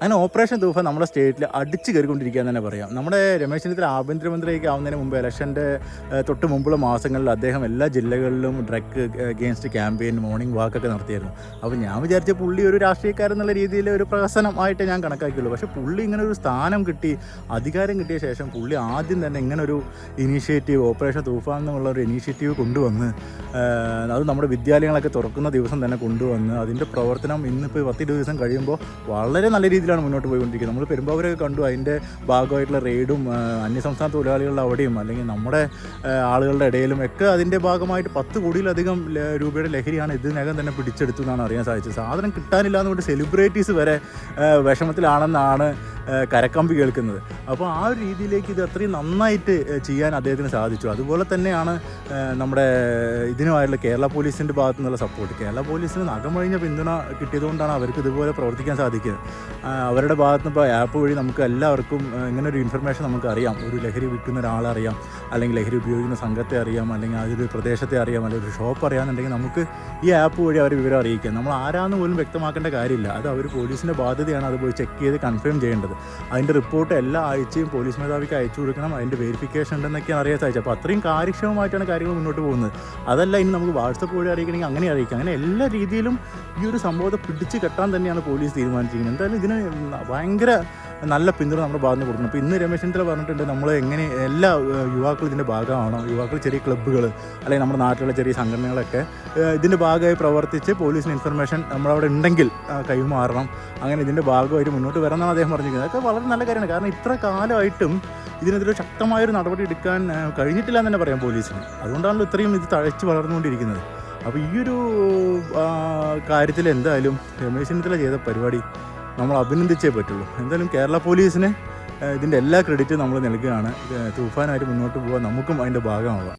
അങ്ങനെ ഓപ്പറേഷൻ തൂഫാൻ നമ്മുടെ സ്റ്റേറ്റിൽ അടിച്ചു കയറിക്കൊണ്ടിരിക്കുക എന്ന് തന്നെ പറയാം. നമ്മുടെ രമേശ് ചെന്നിത്തല ആഭ്യന്തരമന്ത്രിയൊക്കെ ആവുന്നതിന് മുമ്പ് ഇലക്ഷൻ്റെ തൊട്ട് മുമ്പുള്ള മാസങ്ങളിൽ അദ്ദേഹം എല്ലാ ജില്ലകളിലും ഡ്രഗ് അഗെയിൻസ്റ്റ് ക്യാമ്പയിൻ മോർണിംഗ് വാക്കൊക്കെ നടത്തിയായിരുന്നു. അപ്പോൾ ഞാൻ വിചാരിച്ച പുള്ളി ഒരു രാഷ്ട്രീയക്കാരെന്നുള്ള രീതിയിൽ ഒരു പ്രഹസനമായിട്ട് ഞാൻ കണക്കാക്കിയുള്ളൂ. പക്ഷേ പുള്ളി ഇങ്ങനെ ഒരു സ്ഥാനം കിട്ടി, അധികാരം കിട്ടിയ ശേഷം പുള്ളി ആദ്യം തന്നെ ഇങ്ങനൊരു ഇനീഷ്യേറ്റീവ്, ഓപ്പറേഷൻ തൂഫാൻ എന്നുള്ള ഒരു ഇനീഷ്യേറ്റീവ് കൊണ്ടുവന്ന്, അത് നമ്മുടെ വിദ്യാലയങ്ങളൊക്കെ തുറക്കുന്ന ദിവസം തന്നെ കൊണ്ടുവന്ന് അതിൻ്റെ പ്രവർത്തനം ഇന്നിപ്പോൾ 10 ദിവസം കഴിയുമ്പോൾ വളരെ നല്ല രീതിയിലാണ് മുന്നോട്ട് പോയിക്കൊണ്ടിരിക്കുന്നത്. നമ്മൾ പെരുമ്പാവൂരൊക്കെ കണ്ടു, അതിൻ്റെ ഭാഗമായിട്ടുള്ള റെയ്ഡും അന്യസംസ്ഥാന തൊഴിലാളികളുടെ അവിടെയും അല്ലെങ്കിൽ നമ്മുടെ ആളുകളുടെ ഇടയിലും ഒക്കെ അതിൻ്റെ ഭാഗമായിട്ട് 10 കോടിയിലധികം രൂപയുടെ ലഹരിയാണ് ഇതിനകം തന്നെ പിടിച്ചെടുത്തു എന്നാണ് അറിയാൻ സാധിച്ചത്. സാധനം കിട്ടാനില്ല എന്നുകൊണ്ട് സെലിബ്രിറ്റീസ് വരെ വിഷമത്തിലാണെന്നാണ് കരക്കമ്പി കേൾക്കുന്നത്. അപ്പോൾ ആ ഒരു രീതിയിലേക്ക് ഇത് അത്രയും നന്നായിട്ട് ചെയ്യാൻ അദ്ദേഹത്തിന് സാധിച്ചു. അതുപോലെ തന്നെയാണ് നമ്മുടെ ഇതിനുമായിട്ടുള്ള കേരള പോലീസിൻ്റെ ഭാഗത്തു നിന്നുള്ള സപ്പോർട്ട്. കേരള പോലീസിന് നഖമഴിഞ്ഞ പിന്തുണ കിട്ടിയതുകൊണ്ടാണ് അവർക്ക് ഇതുപോലെ പ്രവർത്തിക്കാൻ സാധിക്കുന്നത്. അവരുടെ ഭാഗത്ത് നിന്ന് ഇപ്പോൾ ആപ്പ് വഴി നമുക്ക് എല്ലാവർക്കും ഇങ്ങനൊരു ഇൻഫർമേഷൻ നമുക്ക് അറിയാം. ഒരു ലഹരി വിൽക്കുന്ന ഒരാളെ അറിയാം, അല്ലെങ്കിൽ ലഹരി ഉപയോഗിക്കുന്ന സംഘത്തെ അറിയാം, അല്ലെങ്കിൽ അതൊരു പ്രദേശത്തെ അറിയാം, അല്ലെങ്കിൽ ഒരു ഷോപ്പ് അറിയാമെന്നുണ്ടെങ്കിൽ നമുക്ക് ഈ ആപ്പ് വഴി അവർ വിവരം അറിയിക്കാം. നമ്മൾ ആരാന്ന് പോലും വ്യക്തമാക്കേണ്ട കാര്യമില്ല. അത് അവർ പോലീസിൻ്റെ ബാധ്യതയാണ്. അത് പോയി ചെക്ക് ചെയ്ത് കൺഫേം ചെയ്യേണ്ടത്. അതിൻ്റെ റിപ്പോർട്ട് എല്ലാ ആഴ്ചയും പോലീസ് മേധാവിക്ക് അയച്ചു കൊടുക്കണം. അതിൻ്റെ വെരിഫിക്കേഷൻ ഉണ്ടെന്നൊക്കെയാണ് അറിയാൻ സാധിച്ചത്. അപ്പോൾ അത്രയും കാര്യക്ഷമമായിട്ടാണ് കാര്യങ്ങൾ മുന്നോട്ട് പോകുന്നത്. അതല്ല ഇനി നമുക്ക് വാട്സപ്പ് വഴി അറിയിക്കണമെങ്കിൽ അങ്ങനെ അറിയിക്കാം. അങ്ങനെ എല്ലാ രീതിയിലും ഈ ഒരു സംഭവത്തെ പിടിച്ച് കെട്ടാൻ തന്നെയാണ് പോലീസ് തീരുമാനിച്ചിരിക്കുന്നത്. എന്തായാലും ഇതിന് ഭയങ്കര നല്ല പിന്തുണ നമ്മുടെ ഭാഗത്ത് നിന്ന് കൊടുക്കണം. ഇപ്പോൾ ഇന്ന് രമേശ് ചെന്നിത്തല പറഞ്ഞിട്ടുണ്ട്, നമ്മൾ എങ്ങനെ എല്ലാ യുവാക്കളും ഇതിൻ്റെ ഭാഗമാണോ, യുവാക്കൾ ചെറിയ ക്ലബ്ബുകൾ അല്ലെങ്കിൽ നമ്മുടെ നാട്ടിലുള്ള ചെറിയ സംഘടനകളൊക്കെ ഇതിൻ്റെ ഭാഗമായി പ്രവർത്തിച്ച് പോലീസിന് ഇൻഫർമേഷൻ നമ്മളവിടെ ഉണ്ടെങ്കിൽ കൈമാറണം, അങ്ങനെ ഇതിൻ്റെ ഭാഗമായിട്ട് മുന്നോട്ട് വരണമെന്നാണ് അദ്ദേഹം പറഞ്ഞിരിക്കുന്നത്. അതൊക്കെ വളരെ നല്ല കാര്യമാണ്. കാരണം ഇത്ര കാലമായിട്ടും ഇതിനെതിരെ ശക്തമായൊരു നടപടി എടുക്കാൻ കഴിഞ്ഞിട്ടില്ല എന്ന് തന്നെ പറയാം പോലീസിന്. അതുകൊണ്ടാണല്ലോ ഇത്രയും ഇത് തഴച്ച് വളർന്നുകൊണ്ടിരിക്കുന്നത്. അപ്പോൾ ഈ ഒരു കാര്യത്തിൽ എന്തായാലും രമേശ് ചെന്നിത്തല ചെയ്ത പരിപാടി നമ്മൾ അഭിനന്ദിച്ചേ പറ്റുള്ളൂ. എന്തായാലും കേരള പോലീസിന് ഇതിൻ്റെ എല്ലാ ക്രെഡിറ്റും നമ്മൾ നൽകുകയാണ്. തൂഫാനായിട്ട് മുന്നോട്ട് പോകാൻ നമുക്കും അതിൻ്റെ ഭാഗമാവാം.